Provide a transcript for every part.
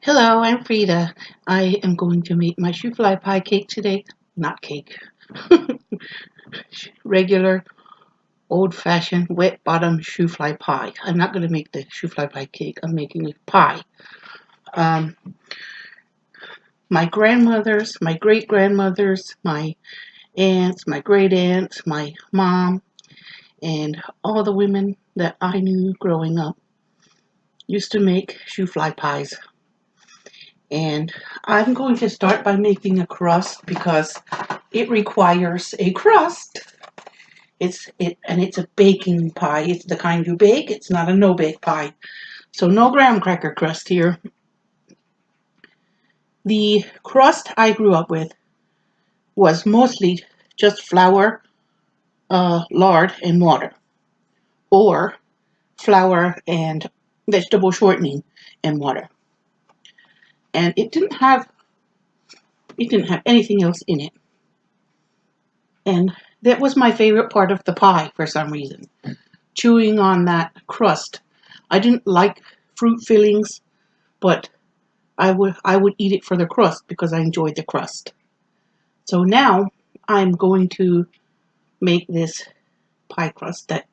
Hello, I'm Frida. I am going to make my Shoo Fly pie cake today. Not cake. Regular, old-fashioned, wet bottom Shoo Fly pie. I'm not going to make the Shoo Fly pie cake. I'm making a pie. Um, my grandmothers, my great-grandmothers, my aunts, my great-aunts, my mom, and all the women that I knew growing up used to make Shoo Fly pies. And I'm going to start by making a crust because it requires a crust. It's a baking pie. It's the kind you bake. It's not a no bake pie. So no graham cracker crust here. The crust I grew up with was mostly just flour, lard, and water, or flour and vegetable shortening and water. And it didn't have anything else in it. And that was my favorite part of the pie for some reason. Chewing on that crust. I didn't like fruit fillings, but I would eat it for the crust because I enjoyed the crust. So now I'm going to make this pie crust that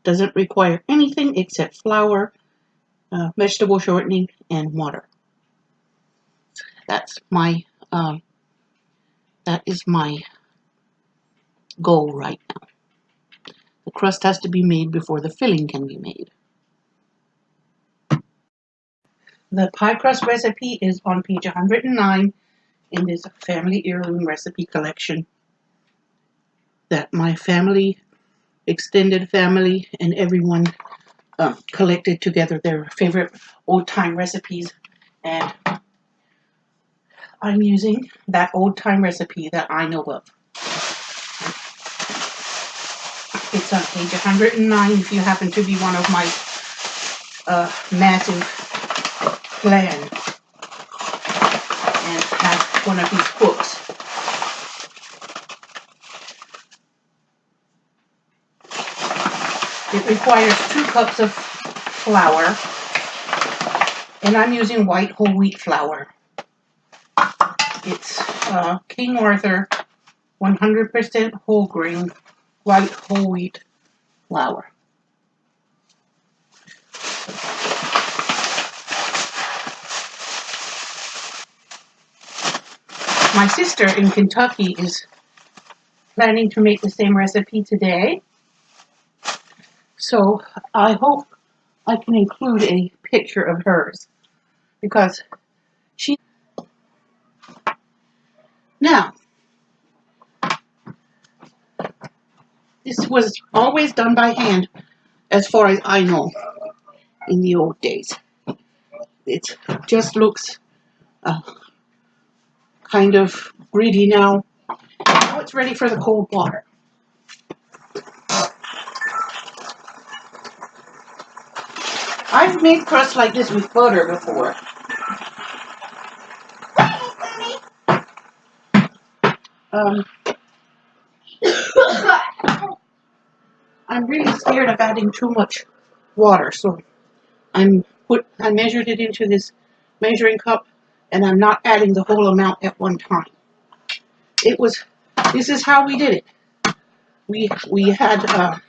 doesn't require anything except flour, vegetable shortening, and water. That's my um, that is my goal right now. The crust has to be made before the filling can be made. The pie crust recipe is on page 109 in this family heirloom recipe collection that my family, extended family, and everyone collected together their favorite old time recipes. And I'm using that old time recipe that I know of. It's on page 109 if you happen to be one of my massive clan and have one of these books. It requires 2 cups of flour, and I'm using white whole wheat flour. It's King Arthur 100% whole grain white whole wheat flour. My sister in Kentucky is planning to make the same recipe today, so I hope I can include a picture of hers because she. Now, this was always done by hand as far as I know in the old days. It just looks uh, kind of gritty now. Now it's ready for the cold water. I've made crust like this with butter before. Um, I'm really scared of adding too much water, so I measured it into this measuring cup, and I'm not adding the whole amount at one time. It was This is how we did it. We had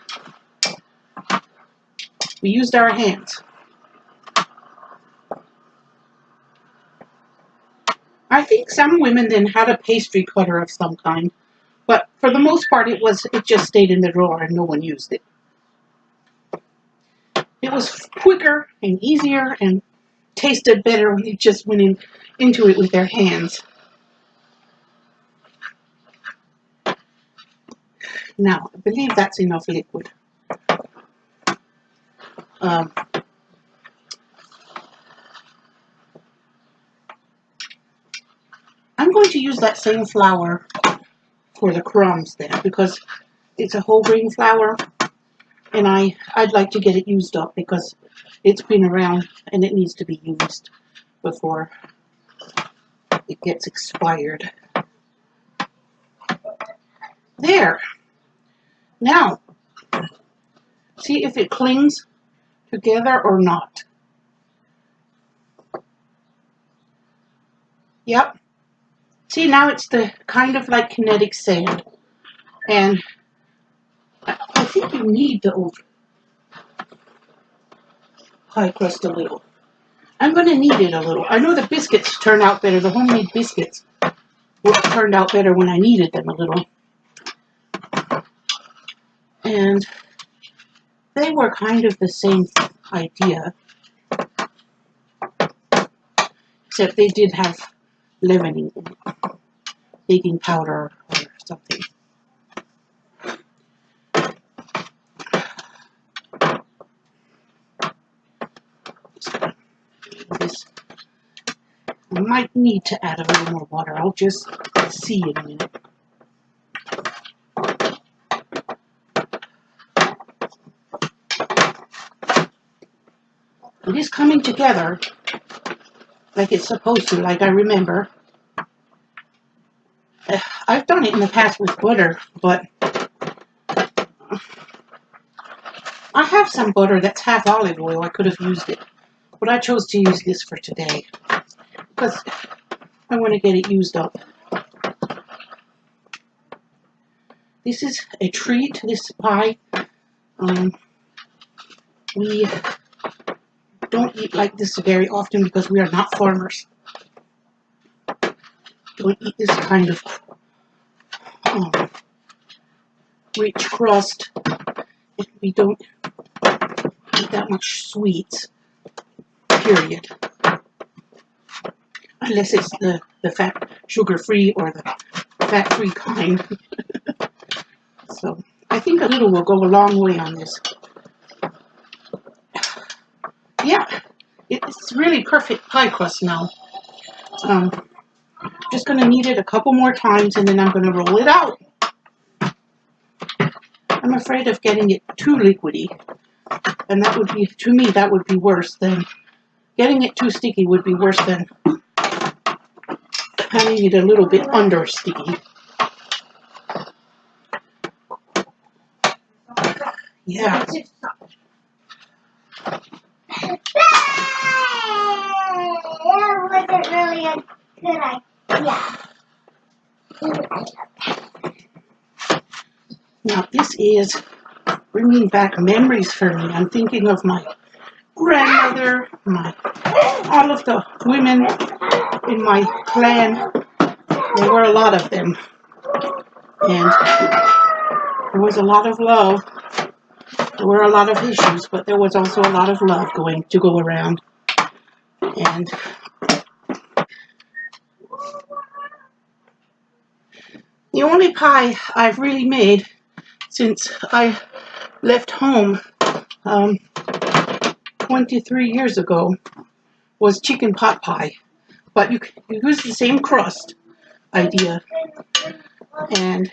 we used our hands. I think some women then had a pastry cutter of some kind, but for the most part it just stayed in the drawer and no one used it. It was quicker and easier and tasted better when you just went into it with their hands. Now, I believe that's enough liquid. Um, I'm going to use that same flour for the crumbs then because it's a whole grain flour and I'd like to get it used up because it's been around and it needs to be used before it gets expired. There. Now, see if it clings together or not. Yep. See, now it's the kind of like kinetic sand. And I think you need the old pie crust a little. I'm going to knead it a little. I know the biscuits turn out better. The homemade biscuits turned out better when I kneaded them a little. And they were kind of the same idea, except they did have leavening, baking powder or something. This, I might need to add a little more water. I'll just see in a minute. It is coming together like it's supposed to, like I remember. I've done it in the past with butter, but I have some butter that's half olive oil. I could have used it, but I chose to use this for today because I want to get it used up. This is a treat, this pie. We don't eat like this very often because we are not farmers. Don't eat this kind of rich crust. We don't eat that much sweets, period. Unless it's the fat, sugar-free or the fat-free kind. So I think a little will go a long way on this. Yeah, it's really perfect pie crust now. Just going to knead it a couple more times and then I'm going to roll it out. I'm afraid of getting it too liquidy, and that would be, to me, that would be worse than, getting it too sticky would be worse than having it a little bit under sticky. Yeah. That wasn't really a good idea. Now this is bringing back memories for me. I'm thinking of my grandmother, all of the women in my clan. There were a lot of them. And there was a lot of love. There were a lot of issues, but there was also a lot of love to go around. And the only pie I've really made since I left home 23 years ago was chicken pot pie. But you use the same crust idea. And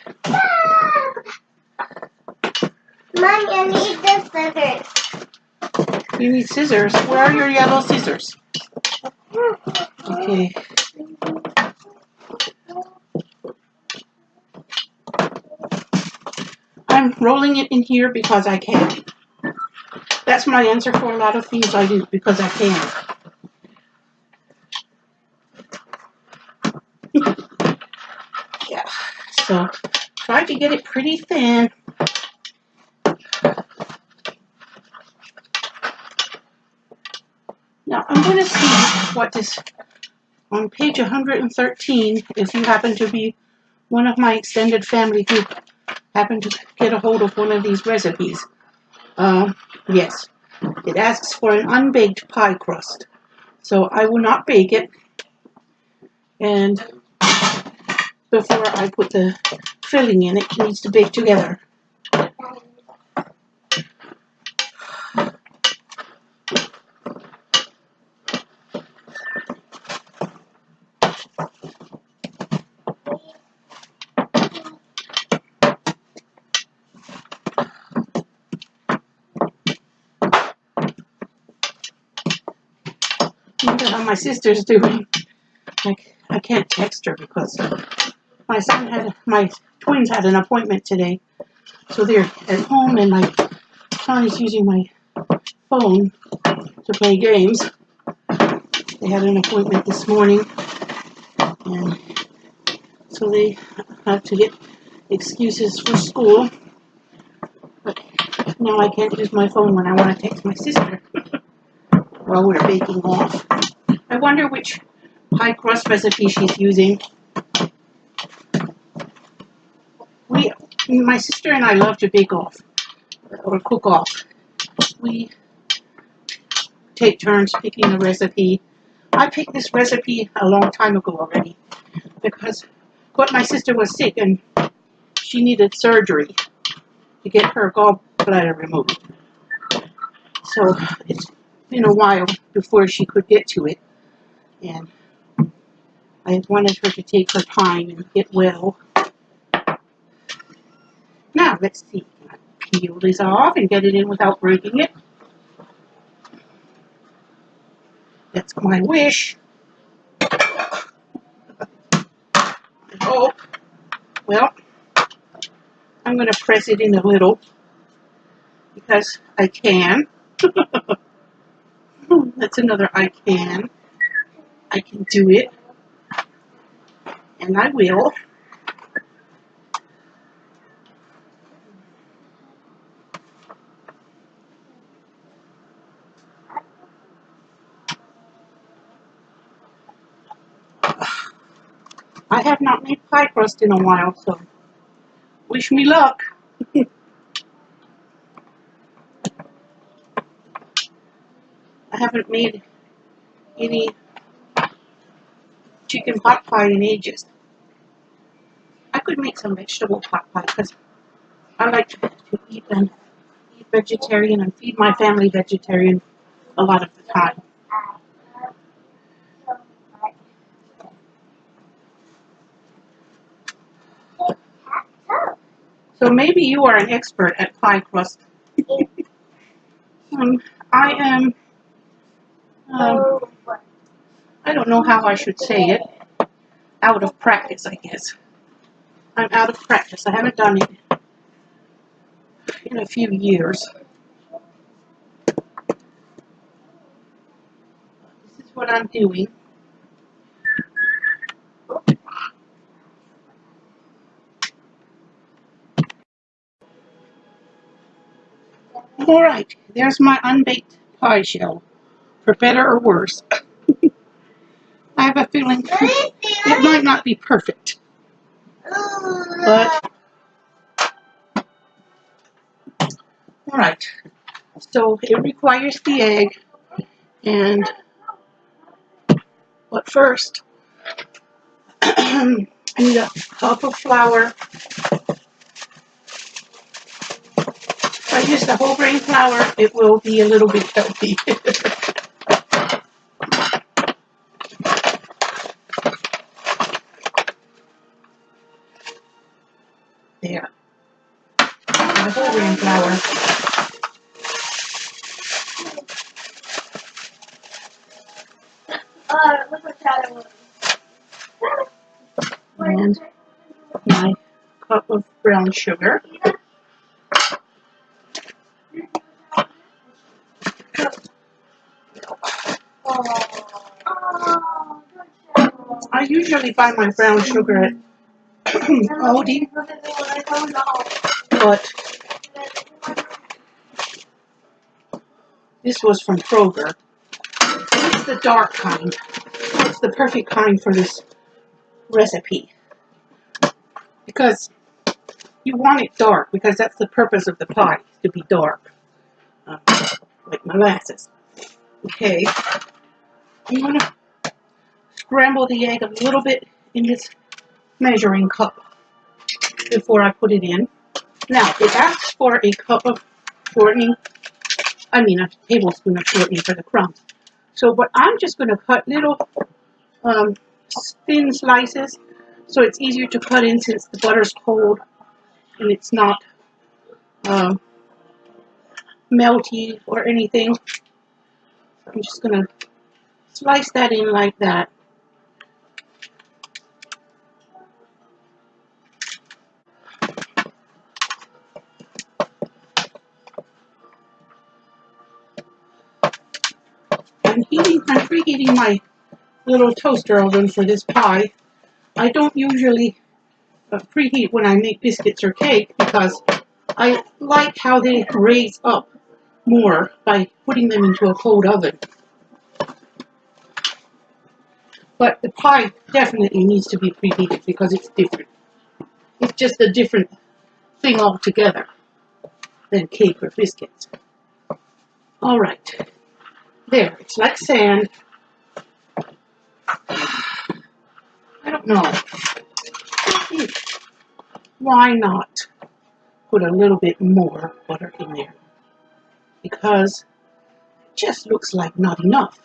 Mommy, I need the scissors. you need scissors. Where are your yellow scissors? Okay. I'm rolling it in here because I can. That's my answer for a lot of things I do, because I can. Yeah. So try to get it pretty thin. Now I'm going to see what this, on page 113, if you happen to be one of my extended family who happen to get a hold of one of these recipes. Yes, it asks for an unbaked pie crust. So I will not bake it. And before I put the filling in, it needs to bake together. I wonder how my sister's doing. I can't text her because my twins had an appointment today. So they're at home and my son is using my phone to play games. They had an appointment this morning. And so they have to get excuses for school. But now I can't use my phone when I want to text my sister while we're baking off. I wonder which pie crust recipe she's using. My sister and I love to bake off or cook off. We take turns picking a recipe. I picked this recipe a long time ago already because my sister was sick and she needed surgery to get her gallbladder removed. So it's been a while before she could get to it. And I wanted her to take her time and get well. Now, let's see. Can I peel this off and get it in without breaking it? That's my wish. Oh, well, I'm going to press it in a little because I can. That's another I can. I can do it. And I will. I have not made pie crust in a while, so wish me luck. I haven't made any chicken pot pie in ages. I could make some vegetable pot pie because I like to eat vegetarian and feed my family vegetarian a lot of the time. So maybe you are an expert at pie crust. I am, I don't know how I should say it, out of practice, I guess. I'm out of practice. I haven't done it in a few years. This is what I'm doing. All right, there's my unbaked pie shell, for better or worse. I have a feeling it might not be perfect, but all right. So it requires the egg, but first I need a cup of flour. If I use the whole grain flour, it will be a little bit healthy. There, my whole grain flour. And my cup of brown sugar. I usually buy my brown sugar at Aldi, but this was from Kroger. It's the dark kind. It's the perfect kind for this recipe because you want it dark because that's the purpose of the pie, to be dark, like molasses. Okay, I'm going to scramble the egg a little bit in this measuring cup before I put it in. Now, it asks for a cup of shortening, a tablespoon of shortening for the crumbs. So, but I'm just going to cut little thin slices so it's easier to cut in since the butter's cold and it's not melty or anything. I'm just going to slice that in like that. I'm preheating my little toaster oven for this pie I don't usually preheat when I make biscuits or cake because I like how they raise up more by putting them into a cold oven. But the pie definitely needs to be preheated because it's different. It's just a different thing altogether than cake or biscuits. All right. There. It's like sand. I don't know. Why not put a little bit more butter in there? Because it just looks like not enough.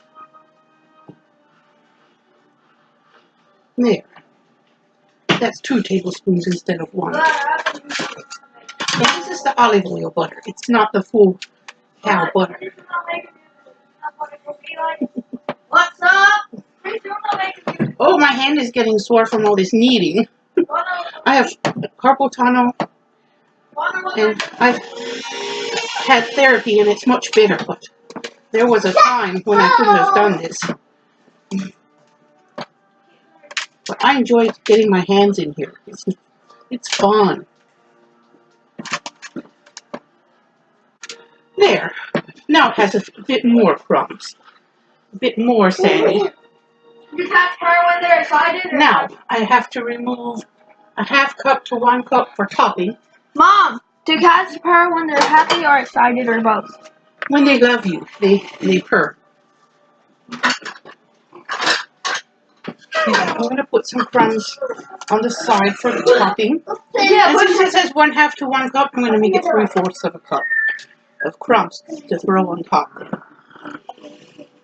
There. That's 2 tablespoons instead of 1. And this is the olive oil butter. It's not the full cow butter. What's up? Oh, my hand is getting sore from all this kneading. I have carpal tunnel and I've had therapy and it's much better, but there was a time when I couldn't have done this. But I enjoy getting my hands in here. It's fun. There. Now it has a bit more crumbs. A bit more sandy. You catch her when they're excited? Now I have to remove a ½ cup to 1 cup for topping. Mom, do cats purr when they're happy or excited or both? When they love you, they purr. Yeah, I'm going to put some crumbs on the side for the topping. Yeah, And since it says 1/2 to 1 cup, I'm going to make it 3/4 of a cup of crumbs to throw on top.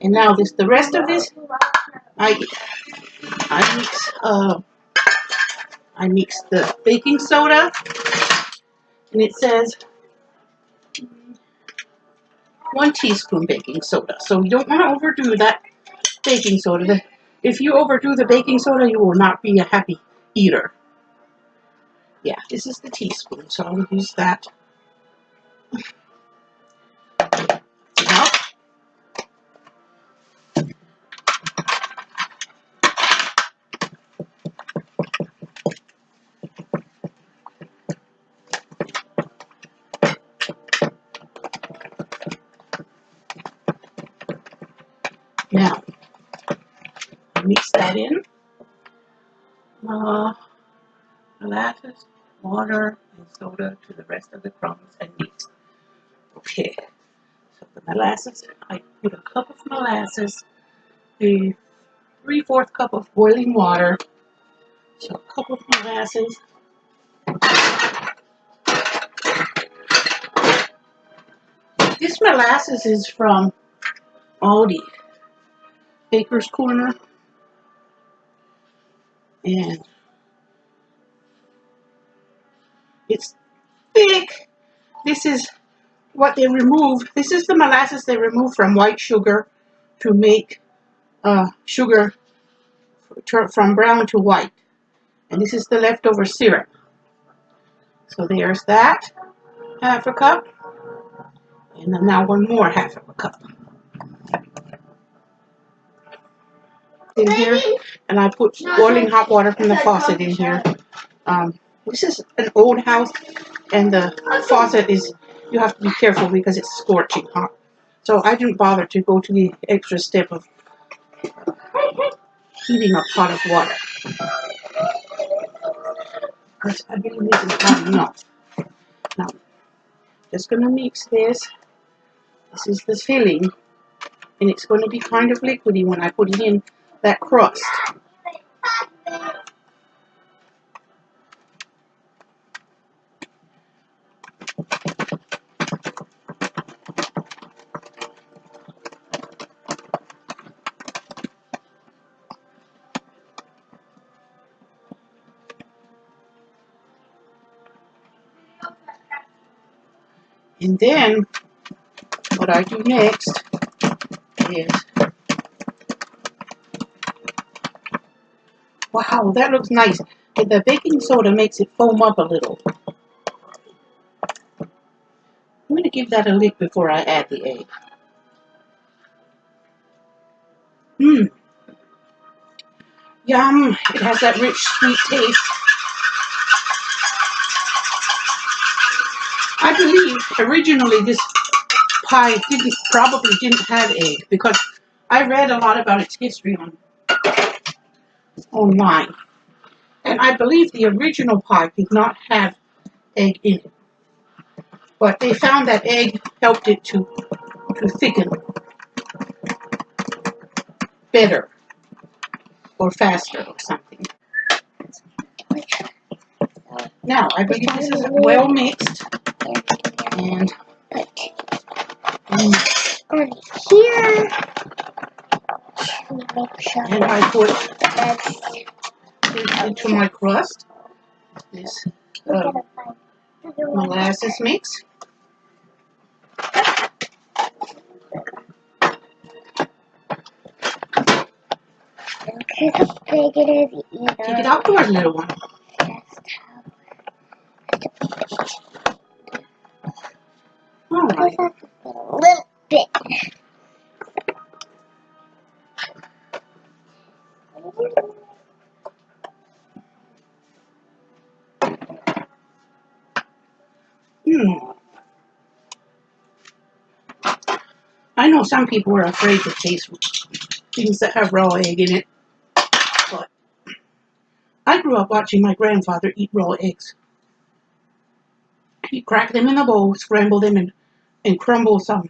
And now the rest of this, I mix the baking soda, and it says 1 teaspoon baking soda. So you don't want to overdo that baking soda. If you overdo the baking soda, you will not be a happy eater. Yeah, this is the teaspoon, so I'll use that. Now, now mix that in. Molasses, water, and soda to the rest of the crumbs and mix. Okay, so the molasses, I put a cup of molasses, a 3/4 cup of boiling water, so a cup of molasses. This molasses is from Aldi, Baker's Corner, and it's thick. This is what they remove. This is the molasses they remove from white sugar to make sugar from brown to white. And this is the leftover syrup. So there's that, ½ a cup. And then now 1 more ½ of a cup. In here, and I put boiling hot water from the faucet in here. This is an old house, and the faucet is, you have to be careful because it's scorching hot. So I didn't bother to go to the extra step of heating a pot of water, because I believe this is hot enough. Now, just going to mix this. This is the filling, and it's going to be kind of liquidy when I put it in that crust. And then what I do next is, wow, that looks nice. And the baking soda makes it foam up a little. I'm going to give that a lick before I add the egg. Yum! It has that rich, sweet taste. I believe originally this pie probably didn't have egg because I read a lot about its history online. And I believe the original pie did not have egg in it. But they found that egg helped it to thicken better or faster or something. Now, I believe this is well mixed. And here. And I put this into my crust. This molasses mix. Look how big it is either. Take it outdoors, little one. All right. A little bit. I know some people are afraid to taste things that have raw egg in it, but I grew up watching my grandfather eat raw eggs. He'd crack them in a bowl, scramble them, and crumble some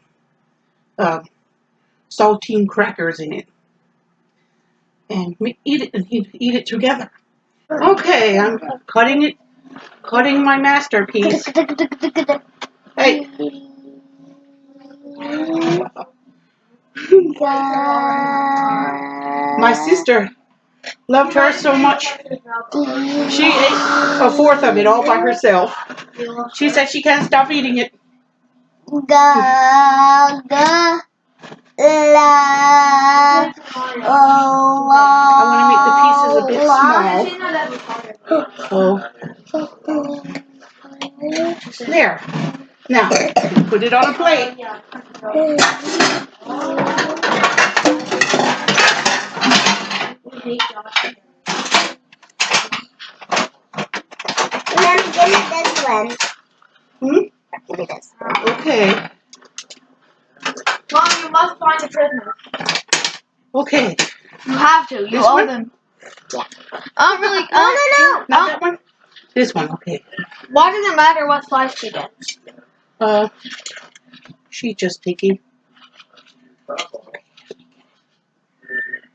saltine crackers in it, and we eat it, and he'd eat it together. Okay, I'm cutting my masterpiece. Hey. My sister loved her so much. She ate a fourth of it all by herself. She said she can't stop eating it. I want to make the pieces a bit small. So there. Now put it on a plate. Then give me this one. Give me this. Okay. Mom, you must find the prisoner. Okay. You have to. You owe them. Yeah. I don't really. No. Not that one? This one, okay. Why does it matter what slice she gets? She's just picky.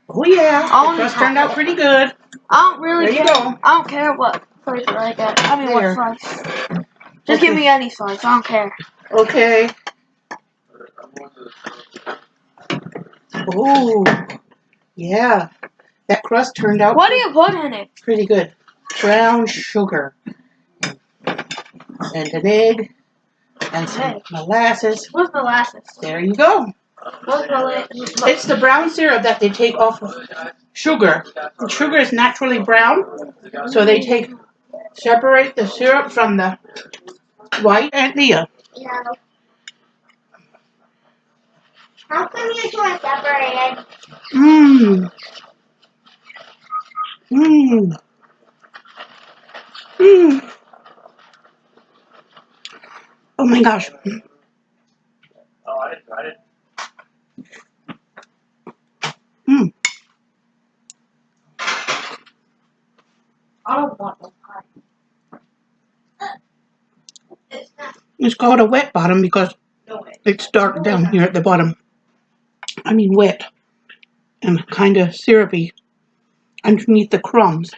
Oh yeah, the crust turned out pretty good. I don't really there care. You go. I don't care what flavor I get. I mean, there. what slice. Just give me any slice. I don't care. Okay. Oh, yeah. That crust turned out. What do you put in it? Pretty good. Brown sugar. And an egg. And some molasses. What's molasses? There you go. What's molasses? It's the brown syrup that they take off of sugar. And sugar is naturally brown, so they separate the syrup from the white and the How come you two are separated? Oh my gosh. Oh, I didn't try it. I don't want no pie. It's called a wet bottom because it's dark down here at the bottom. I mean wet and kind of syrupy underneath the crumbs.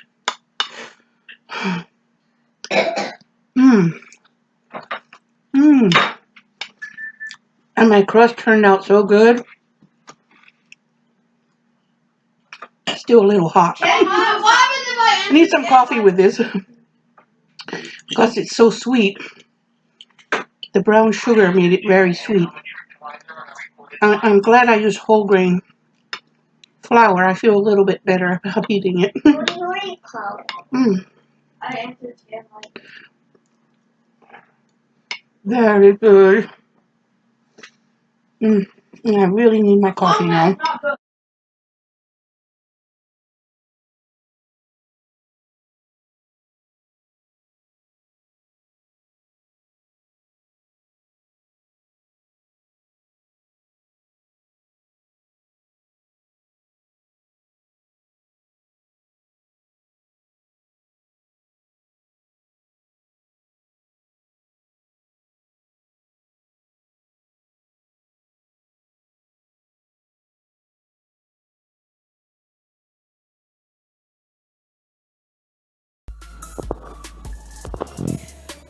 And my crust turned out so good. Still a little hot. I need some coffee with this because it's so sweet. The brown sugar made it very sweet. I'm glad I used whole grain flour. I feel a little bit better about eating it. What do you call it? I answered Very good. And I really need my coffee now.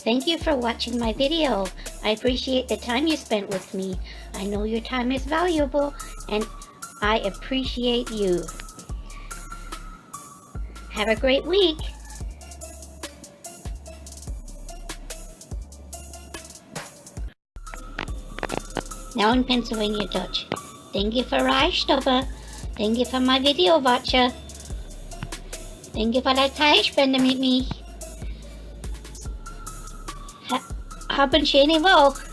Thank you for watching my video. I appreciate the time you spent with me. I know your time is valuable and I appreciate you. Have a great week. Now in Pennsylvania Dutch. Thank you for Reisstoffe. Thank you for my video watcher. Thank you for dat Zeit spenden mit mir. Hab een schöne Woche.